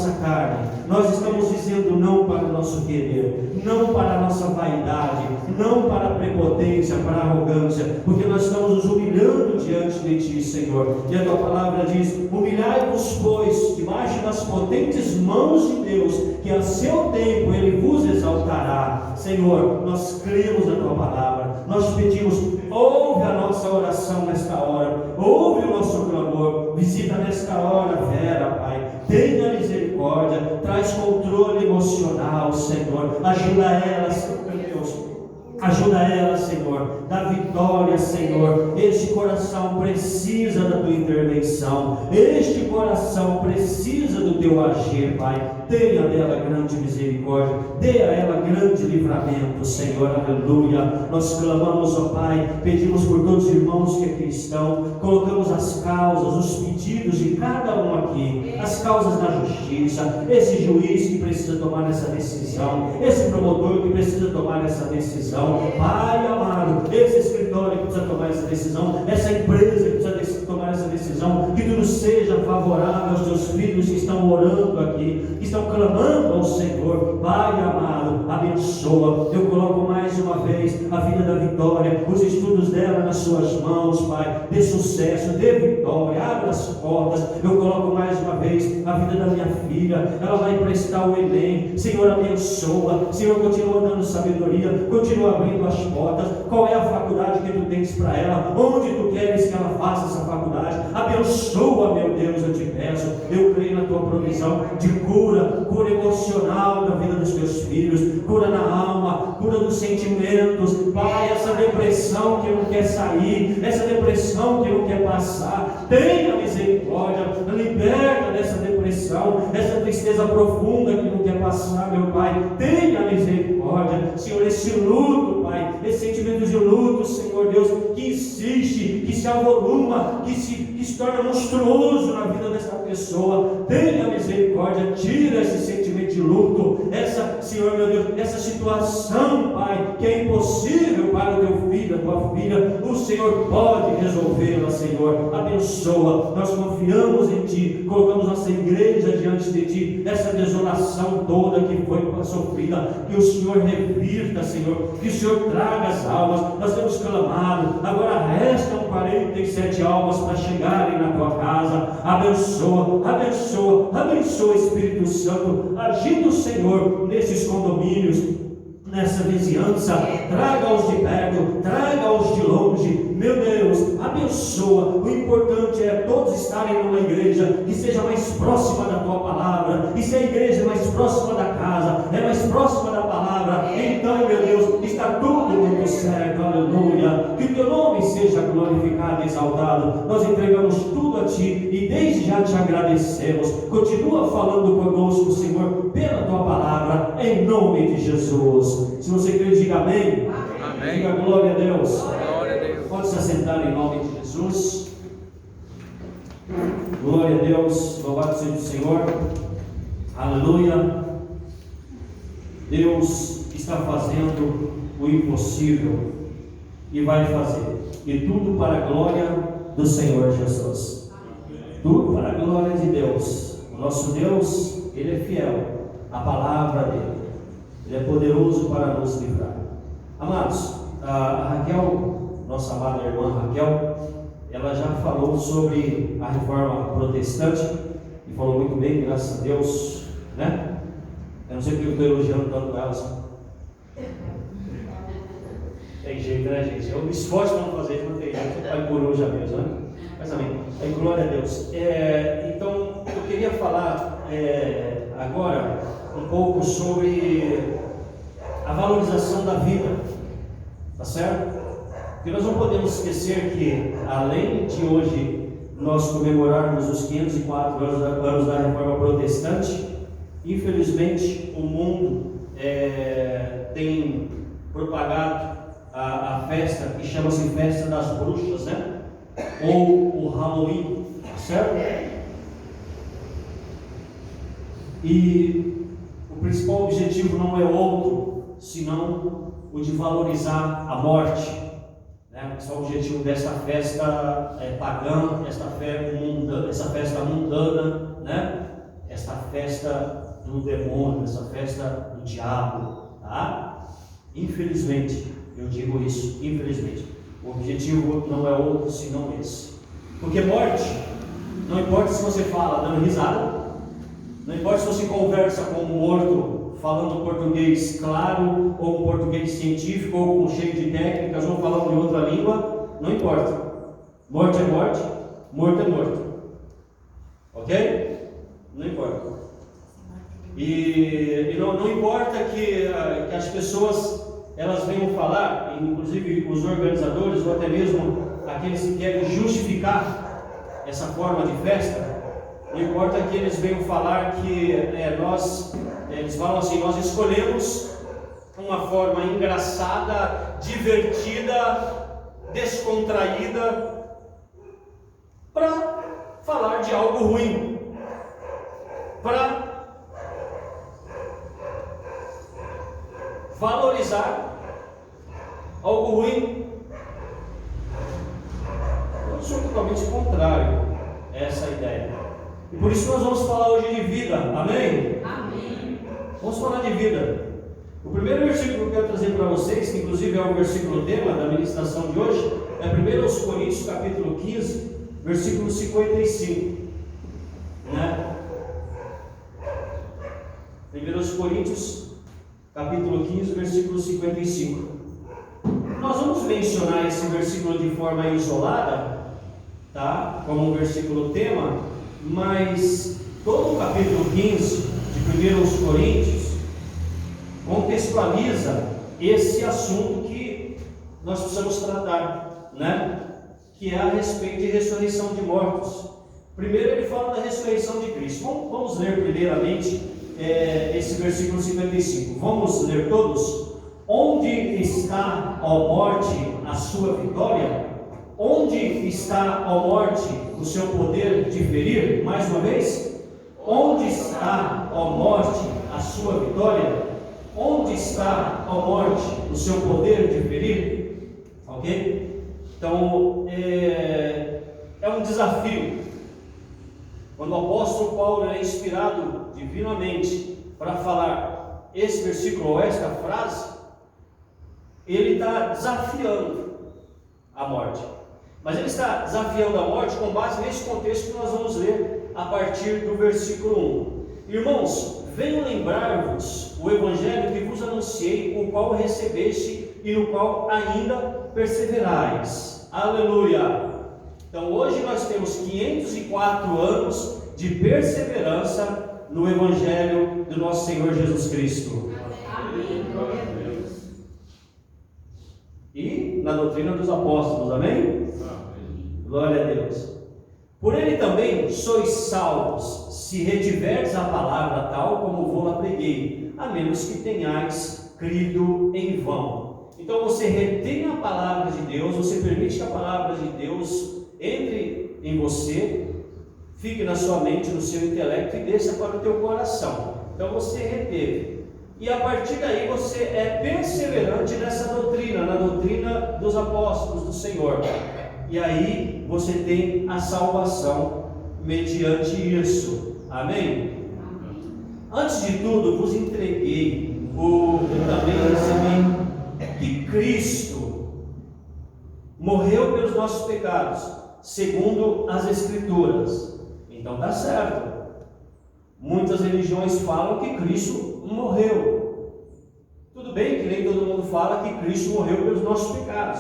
nossa carne, nós estamos dizendo não para o nosso querer, não para a nossa vaidade, não para a prepotência, para a arrogância, porque nós estamos nos humilhando diante de Ti, Senhor. E a Tua palavra diz: humilhai-vos, pois, debaixo das potentes mãos de Deus, que a seu tempo Ele vos exaltará. Senhor, nós cremos na Tua palavra, nós pedimos, ouve a nossa oração nesta hora, ouve o nosso clamor, visita nesta hora Vera, Pai, tenha misericórdia, traz controle emocional, Senhor, ajuda ela, Senhor Deus, ajuda ela, Senhor, dá vitória, Senhor. Este coração precisa da Tua intervenção, este coração precisa do Teu agir, Pai. Tenha dela grande misericórdia, dê a ela grande livramento, Senhor, aleluia. Nós clamamos, ó Pai, pedimos por todos os irmãos que aqui estão, colocamos as causas, os pedidos de cada um aqui, as causas da justiça, esse juiz que precisa tomar essa decisão, esse promotor que precisa tomar essa decisão, Pai amado, esse escritório que precisa tomar essa decisão, essa empresa que precisa tomar essa decisão, que tudo seja favorável aos Teus filhos que estão orando aqui, que estão clamando ao Senhor. Pai amado, abençoa. Eu coloco mais uma vez a vida da Vitória, os estudos dela nas Suas mãos, Pai. Dê sucesso, dê vitória, abre as portas. Eu coloco mais uma vez a vida da minha filha, ela vai prestar o Enem. Senhor, abençoa. Senhor, continua dando sabedoria, continua abrindo as portas. Qual é a faculdade que Tu tens para ela? Onde Tu queres que ela faça essa faculdade? Abençoa, meu Deus, eu te peço. Eu creio na Tua provisão de cura emocional na vida dos Teus filhos, cura na alma, cura dos sentimentos, Pai. Essa depressão que não quer sair, essa depressão que não quer passar, tenha misericórdia, liberta dessa depressão, essa tristeza profunda que não quer passar, meu Pai, tenha misericórdia, Senhor. Esse luto, Pai, esse sentimento de luto, Senhor Deus, que insiste, que se avoluma, que se torna monstruoso na vida dessa pessoa, tenha misericórdia, tira esse sentimento de luto, essa, Senhor meu Deus, essa situação, Pai, que é impossível para o Teu filho, a Tua filha, o Senhor pode resolvê-la, Senhor. Abençoa, nós confiamos em Ti, colocamos nossa igreja diante de Ti, essa desolação toda que foi sofrida, que o Senhor revirta, Senhor, que o Senhor traga as almas. Nós temos clamado, agora restam 47 almas para chegarem na Tua casa. Abençoa, abençoa, abençoa, Espírito Santo, agindo, Senhor, nesses condomínios, nessa vizinhança, traga-os de perto, traga-os de longe, meu Deus, abençoa. O importante é todos estarem numa igreja que seja mais próxima da Tua palavra, e se a igreja é mais próxima da casa, é mais próxima da palavra, então, meu Deus, está tudo muito certo, aleluia. Que o Teu nome seja glorificado e exaltado. Nós entregamos tudo a Ti e desde já Te agradecemos. Continua falando conosco, Senhor, pela Tua palavra, em nome de Jesus. Se você crê, diga amém. Amém. Diga glória a Deus. Glória a Deus. Pode se assentar em nome de Jesus. Glória a Deus. Louvado seja o Senhor. Aleluia. Deus está fazendo o impossível e vai fazer. E tudo para a glória do Senhor Jesus. Tudo para a glória de Deus. O nosso Deus, Ele é fiel. A palavra dEle, Ele é poderoso para nos livrar. Amados, a Raquel, nossa amada irmã Raquel, ela já falou sobre a reforma protestante e falou muito bem, graças a Deus, né? Eu não sei porque eu estou elogiando tanto ela assim. Tem jeito, né, gente? Eu me esforço para não fazer isso, não tem jeito. Pai por hoje mesmo, né? Mas amém. Aí, glória a Deus. Então, eu queria falar agora um pouco sobre a valorização da vida, tá certo? Porque nós não podemos esquecer que, além de hoje nós comemorarmos os 504 anos da Reforma Protestante, infelizmente o mundo tem propagado a festa que chama-se Festa das Bruxas, né? Ou o Halloween, tá certo? E o principal objetivo não é outro, senão o de valorizar a morte, né? Esse é o objetivo desta festa pagã, essa festa mundana, né? essa festa do demônio, essa festa do diabo, tá? Infelizmente, eu digo isso, infelizmente. O objetivo não é outro senão esse. Porque morte, não importa se você fala dando risada, não importa se você conversa com um morto falando português claro, ou um português científico, ou com cheio de técnicas, ou falando em outra língua, não importa. Morte é morte, morto é morto. Ok? Não importa. E não importa que as pessoas elas venham falar, inclusive os organizadores, ou até mesmo aqueles que querem justificar essa forma de festa, não importa que eles venham falar que eles falam assim, nós escolhemos uma forma engraçada, divertida, descontraída, para falar de algo ruim, para valorizar algo ruim. Eu sou totalmente contrário a essa ideia. E por isso nós vamos falar hoje de vida. Amém? Amém. Vamos falar de vida. O primeiro versículo que eu quero trazer para vocês, que inclusive é o versículo tema da ministração de hoje, é 1 Coríntios capítulo 15, versículo 55. Né? 1 Coríntios capítulo 15, versículo 55. Nós vamos mencionar esse versículo de forma isolada, tá? Como um versículo tema, mas todo o capítulo 15 de 1 Coríntios contextualiza esse assunto que nós precisamos tratar, né? Que é a respeito de ressurreição de mortos. Primeiro ele fala da ressurreição de Cristo. Vamos ler primeiramente esse versículo 55. Vamos ler todos? Onde está, ó morte, a sua vitória? Onde está, ó morte, o seu poder de ferir? Mais uma vez. Onde está, ó morte, a sua vitória? Onde está, ó morte, o seu poder de ferir? Ok? Então, é um desafio. Quando o apóstolo Paulo é inspirado divinamente para falar esse versículo ou esta frase, ele está desafiando a morte. Mas ele está desafiando a morte com base nesse contexto que nós vamos ler a partir do versículo 1. Irmãos, venho lembrar-vos o evangelho que vos anunciei, o qual recebeste e no qual ainda perseverais. Aleluia! Então hoje nós temos 504 anos de perseverança no evangelho do nosso Senhor Jesus Cristo. Amém. E na doutrina dos apóstolos, amém? Glória a Deus. Por ele também sois salvos, se retiverdes a palavra tal como vou-la preguei, a menos que tenhais crido em vão. Então você retém a palavra de Deus, você permite que a palavra de Deus entre em você, fique na sua mente, no seu intelecto e desça para o teu coração. Então você reteve. E a partir daí você é perseverante nessa doutrina, na doutrina dos apóstolos do Senhor. E aí você tem a salvação mediante isso. Amém? Antes de tudo, vos entreguei, eu também recebi, que Cristo morreu pelos nossos pecados, segundo as Escrituras. Então está certo. Muitas religiões falam que Cristo morreu. Tudo bem que nem todo mundo fala que Cristo morreu pelos nossos pecados.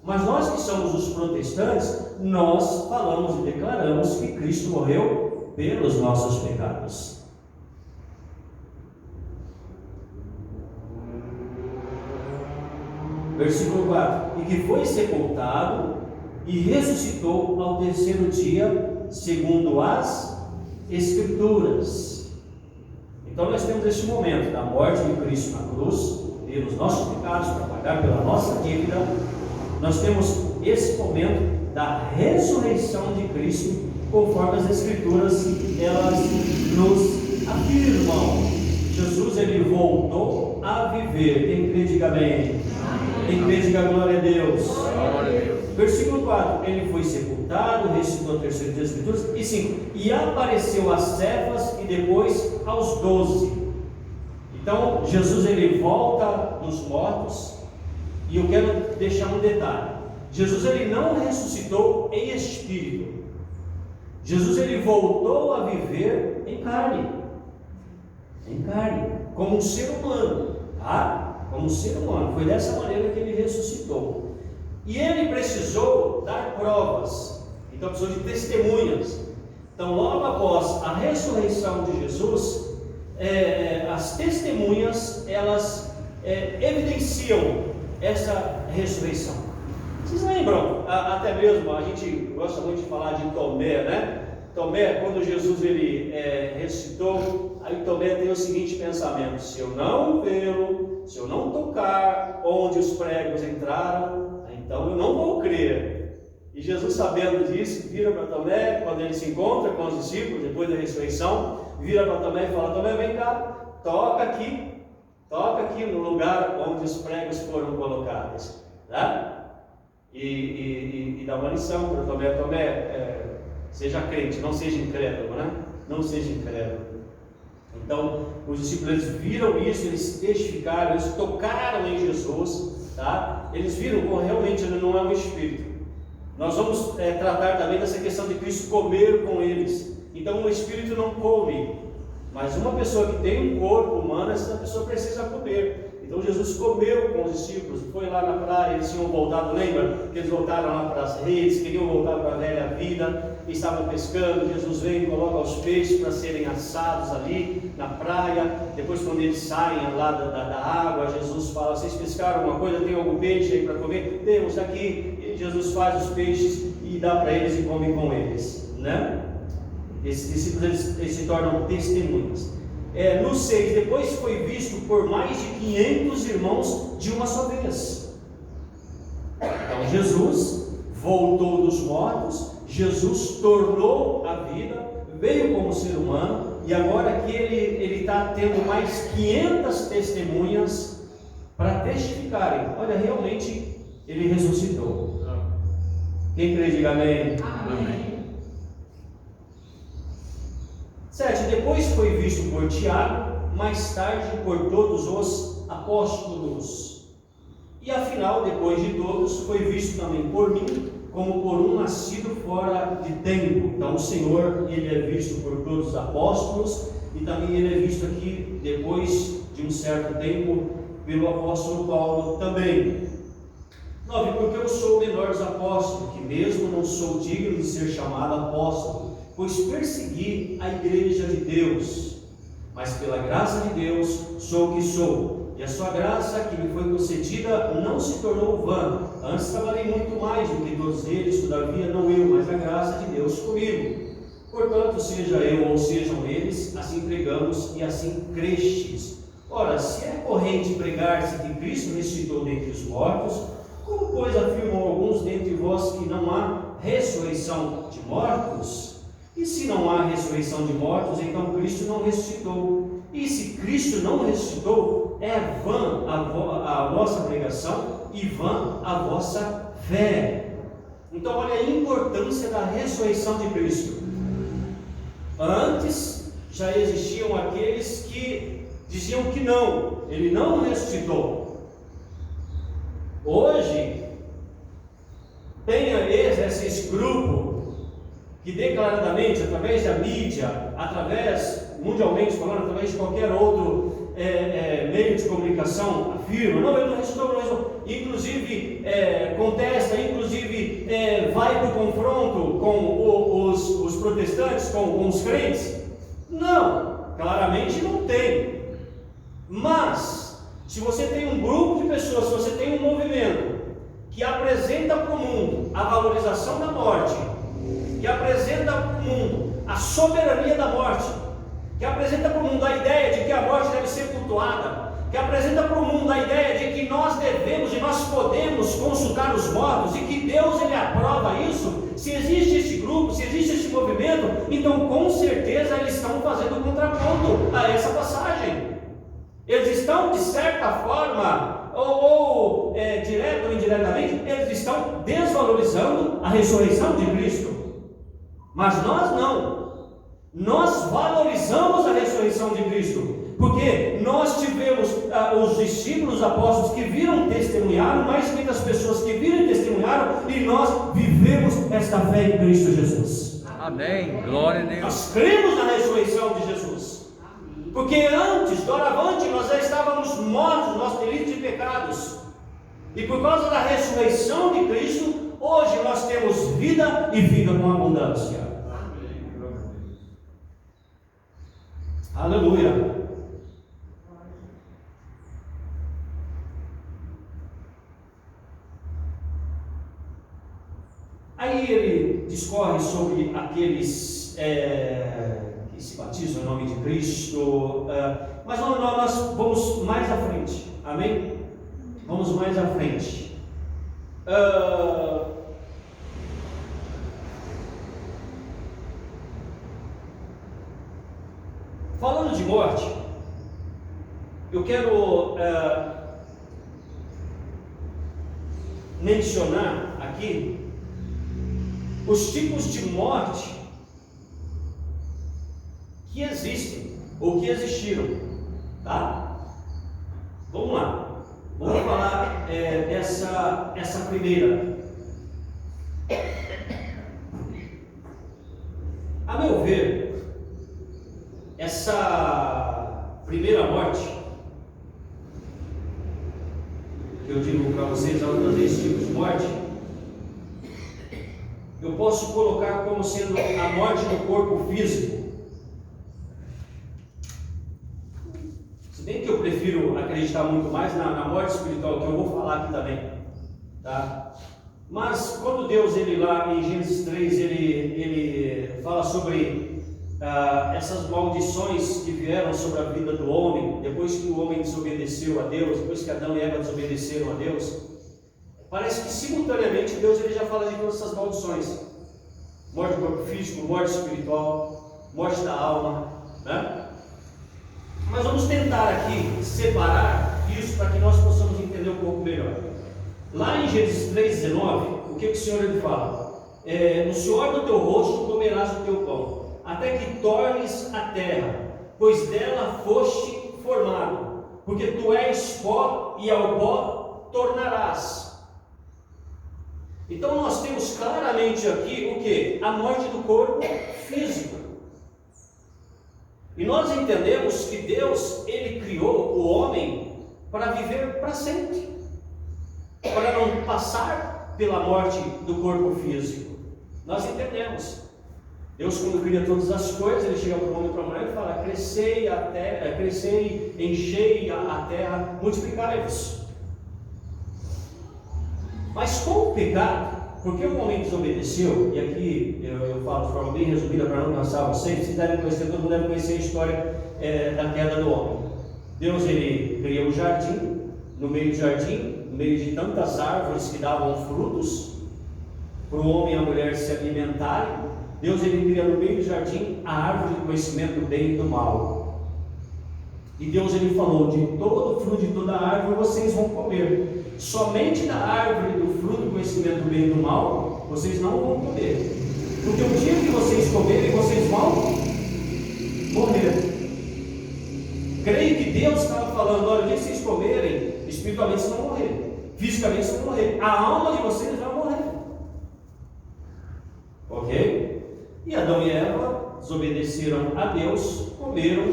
Mas nós que somos os protestantes, nós falamos e declaramos que Cristo morreu pelos nossos pecados. Versículo 4. E que foi sepultado e ressuscitou ao terceiro dia, segundo as Escrituras. Então nós temos este momento da morte de Cristo na cruz, pelos nossos pecados, para pagar pela nossa dívida. Nós temos esse momento da ressurreição de Cristo, conforme as Escrituras elas nos afirmam. Jesus ele voltou a viver. Quem crê diga amém. Quem crê diga glória a Deus. Glória a Deus. Versículo 24, ele foi sepultado, ressuscitou ao terceiro dia das Escrituras, e 5, e apareceu a Cefas e depois aos 12. Então, Jesus ele volta dos mortos, e eu quero deixar um detalhe: Jesus ele não ressuscitou em espírito, Jesus ele voltou a viver em carne, como um ser humano, tá? Como um ser humano, foi dessa maneira que ele ressuscitou. E ele precisou dar provas, então precisou de testemunhas. Então, logo após a ressurreição de Jesus, as testemunhas, elas evidenciam essa ressurreição. Vocês lembram, até mesmo, a gente gosta muito de falar de Tomé, né? Tomé, quando Jesus ele ressuscitou, aí Tomé tem o seguinte pensamento: se eu não vê-lo, se eu não tocar onde os pregos entraram, então eu não vou crer. E Jesus, sabendo disso, vira para Tomé, quando ele se encontra com os discípulos, depois da ressurreição, vira para Tomé e fala: Tomé, vem cá, toca aqui no lugar onde os pregos foram colocados, tá? E dá uma lição para Tomé: Tomé, seja crente, não seja incrédulo, né? Não seja incrédulo. Então, os discípulos eles viram isso, eles testificaram, eles tocaram em Jesus, tá? Eles viram como realmente ele não é um espírito. Nós vamos tratar também dessa questão de Cristo comer com eles. Então, o espírito não come, mas uma pessoa que tem um corpo humano, essa pessoa precisa comer. Então Jesus comeu com os discípulos, foi lá na praia, eles tinham voltado, lembra? Que eles voltaram lá para as redes, queriam voltar para a velha vida, estavam pescando. Jesus vem e coloca os peixes para serem assados ali na praia. Depois, quando eles saem lá da água, Jesus fala: vocês pescaram alguma coisa? Tem algum peixe aí para comer? Temos aqui. E Jesus faz os peixes e dá para eles e come com eles, né? Esses discípulos eles se tornam testemunhas. No 6, depois foi visto por mais de 500 irmãos de uma só vez. Então Jesus voltou dos mortos, Jesus tornou a vida, veio como ser humano, e agora que ele está tendo mais 500 testemunhas para testificarem: olha, realmente ele ressuscitou. Quem crê, diga amém. Amém. 7, depois foi visto por Tiago, mais tarde por todos os apóstolos. E afinal, depois de todos, foi visto também por mim, como por um nascido fora de tempo. Então o Senhor, ele é visto por todos os apóstolos, e também ele é visto aqui, depois de um certo tempo, pelo apóstolo Paulo também. 9, porque eu sou o menor dos apóstolos, que mesmo não sou digno de ser chamado apóstolo, pois persegui a igreja de Deus, mas pela graça de Deus sou o que sou, e a sua graça que me foi concedida não se tornou vã. Antes trabalhei muito mais do que todos eles, todavia não eu, mas a graça de Deus comigo. Portanto, seja eu ou sejam eles, assim pregamos e assim crestes. Ora, se é corrente pregar-se que Cristo ressuscitou dentre os mortos, como pois afirmam alguns dentre vós que não há ressurreição de mortos? E se não há ressurreição de mortos, então Cristo não ressuscitou. E se Cristo não ressuscitou, é vã a vossa pregação e vã a vossa fé. Então, olha a importância da ressurreição de Cristo. Antes já existiam aqueles que diziam que não, ele não ressuscitou. Hoje tem esse grupo que declaradamente, através da mídia, mundialmente falando, através de qualquer outro meio de comunicação, afirma: não, ele não ressuscitou, inclusive contesta, inclusive vai para o confronto com os protestantes, com os crentes. Não, claramente não tem. Mas, se você tem um grupo de pessoas, se você tem um movimento que apresenta para o mundo a valorização da morte, que apresenta para o mundo a soberania da morte, que apresenta para o mundo a ideia de que a morte deve ser cultuada, que apresenta para o mundo a ideia de que nós devemos e nós podemos consultar os mortos e que Deus ele aprova isso. Se existe esse grupo, se existe esse movimento, então com certeza eles estão fazendo contraponto a essa passagem. Eles estão, de certa forma, direto ou indiretamente, eles estão desvalorizando a ressurreição de Cristo. Mas nós não. Nós valorizamos a ressurreição de Cristo, porque nós tivemos os discípulos, os apóstolos que viram, testemunharam, mais muitas pessoas que viram e testemunharam, e nós vivemos esta fé em Cristo Jesus. Amém, glória a Deus. Nós cremos na ressurreição de Jesus. Porque antes, doravante, nós já estávamos mortos, nós delitos e pecados. E por causa da ressurreição de Cristo, hoje nós temos vida e vida com abundância. Aleluia. Aí ele discorre sobre aqueles que se batizam em nome de Cristo, mas nós vamos mais à frente, amém? Vamos mais à frente. Falando de morte, eu quero mencionar aqui os tipos de morte que existem ou que existiram, tá? Vamos lá, vamos falar essa primeira. A meu ver, essa primeira morte, que eu digo para vocês, alguns desses tipos de morte, eu posso colocar como sendo a morte do corpo físico. Se bem que eu prefiro acreditar muito mais na morte espiritual, que eu vou falar aqui também, tá? Mas quando Deus, ele lá em Gênesis 3, ele fala sobre essas maldições que vieram sobre a vida do homem, depois que o homem desobedeceu a Deus, depois que Adão e Eva desobedeceram a Deus, parece que simultaneamente Deus ele já fala de todas essas maldições: morte do corpo físico, morte espiritual, morte da alma, né? Mas vamos tentar aqui separar isso para que nós possamos entender um pouco melhor. Lá em Gênesis 3,19, o que o Senhor ele fala? No suor do teu rosto comerás o teu pão, até que tornes a terra, pois dela foste formado, porque tu és pó e ao pó tornarás. Então nós temos claramente aqui o que? A morte do corpo físico. E nós entendemos que Deus, ele criou o homem para viver para sempre, para não passar pela morte do corpo físico. Nós entendemos. Deus, quando cria todas as coisas, ele chega para o homem e para a mulher e fala: crescei a terra, crescei, enchei a terra, multiplicai-vos. Mas com o pecado, porque o homem desobedeceu, e aqui eu falo de forma bem resumida para não cansar vocês devem conhecer, todo mundo deve conhecer a história da queda do homem. Deus, ele cria o jardim, no meio do jardim, no meio de tantas árvores que davam frutos, para o homem e a mulher se alimentarem. Deus, ele cria no meio do jardim a árvore do conhecimento do bem e do mal. E Deus, ele falou: de todo o fruto de toda a árvore vocês vão comer, somente da árvore do fruto do conhecimento do bem e do mal vocês não vão comer, porque o dia que vocês comerem vocês vão morrer. Creio que Deus estava falando: olha, o dia que vocês comerem, espiritualmente vocês vão morrer, fisicamente vocês vão morrer, a alma de vocês vai morrer. Ok? E Adão e Eva desobedeceram a Deus, comeram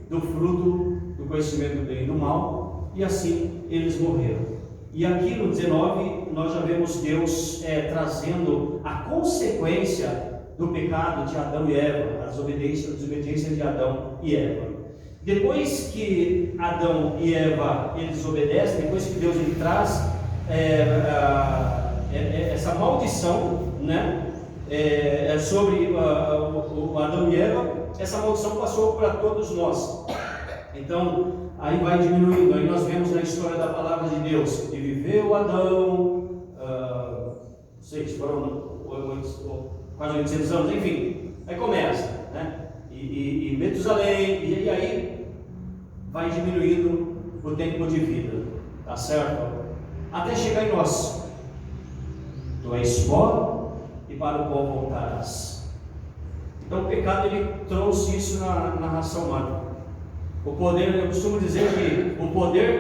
do fruto do conhecimento do bem e do mal, e assim eles morreram. E aqui no 19 nós já vemos Deus trazendo a consequência do pecado de Adão e Eva, a desobediência de Adão e Eva. Depois que Adão e Eva eles desobedecem, depois que Deus ele traz essa maldição, né? Sobre o Adão e Eva, essa maldição passou para todos nós. Então, aí vai diminuindo. Aí nós vemos na história da palavra de Deus que viveu Adão, não sei se foram quase 800 anos, enfim. Aí começa, né? E Metusalém, e aí vai diminuindo o tempo de vida, tá certo? Até chegar em nós. Tu és pó e para o pó voltarás. Então o pecado ele trouxe isso na raça humana. O poder, eu costumo dizer que o poder